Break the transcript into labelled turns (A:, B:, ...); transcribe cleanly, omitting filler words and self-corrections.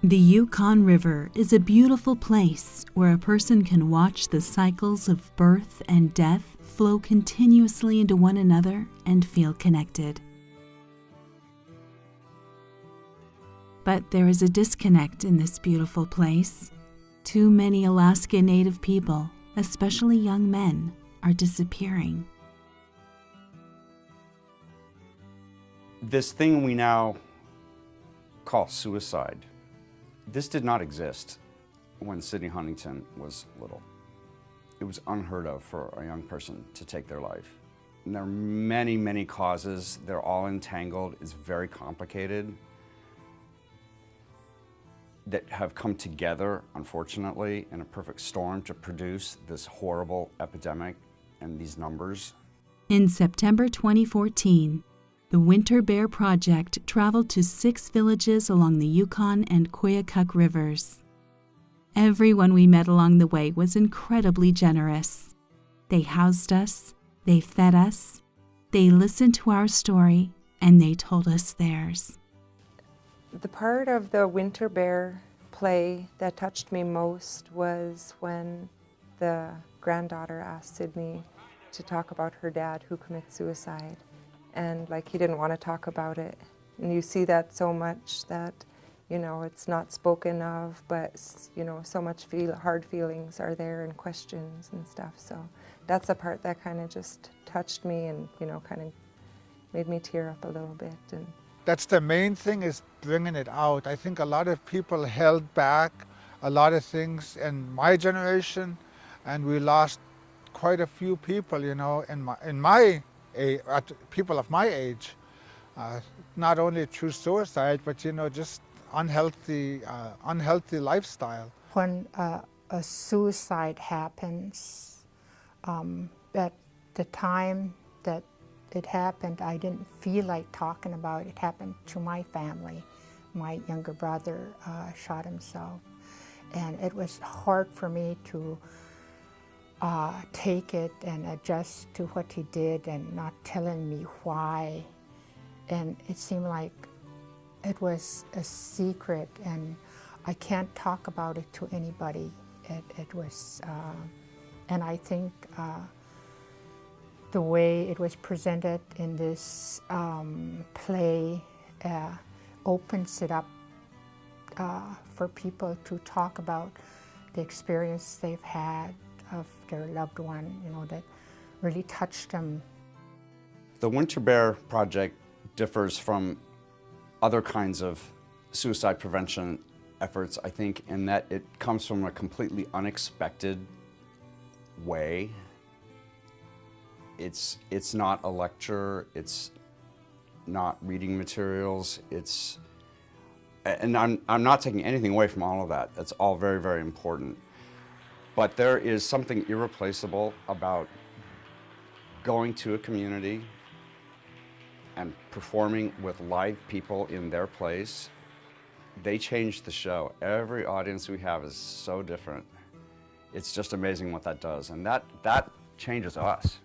A: The Yukon River is a beautiful place where a person can watch the cycles of birth and death flow continuously into one another and feel connected. But there is a disconnect in this beautiful place. Too many Alaska Native people, especially young men, are disappearing.
B: This thing we now call suicide, this did not exist when Sidney Huntington was little. It was unheard of for a young person to take their life. And there are many, many causes. They're all entangled. It's very complicated, that have come together, unfortunately, in a perfect storm to produce this horrible epidemic and these numbers.
A: In September 2014, the Winter Bear Project traveled to 6 villages along the Yukon and Koyukuk rivers. Everyone we met along the way was incredibly generous. They housed us, they fed us, they listened to our story, and they told us theirs.
C: The part of the Winter Bear play that touched me most was when the granddaughter asked Sidney to talk about her dad who commits suicide. And like he didn't want to talk about it. And you see that so much that, you know, it's not spoken of, but, you know, so much hard feelings are there and questions and stuff. So that's the part that kind of just touched me and, you know, kind of made me tear up a little bit. And
D: that's the main thing, is bringing it out. I think a lot of people held back a lot of things in my generation, and we lost quite a few people, you know, in my age, people of my age, not only through suicide, but, you know, just unhealthy lifestyle.
E: When a suicide happens, at the time that it happened, I didn't feel like talking about it. It happened to my family. My younger brother shot himself, and it was hard for me to take it and adjust to what he did and not telling me why. And it seemed like it was a secret, and I can't talk about it to anybody. It was, and I think the way it was presented in this play opens it up for people to talk about the experience they've had of their loved one, you know, that really touched them.
B: The Winter Bear Project differs from other kinds of suicide prevention efforts, I think, in that it comes from a completely unexpected way. It's not a lecture, it's not reading materials, and I'm not taking anything away from all of that. That's all very, very important. But there is something irreplaceable about going to a community and performing with live people in their place. They change the show. Every audience we have is so different. It's just amazing what that does, and that changes us.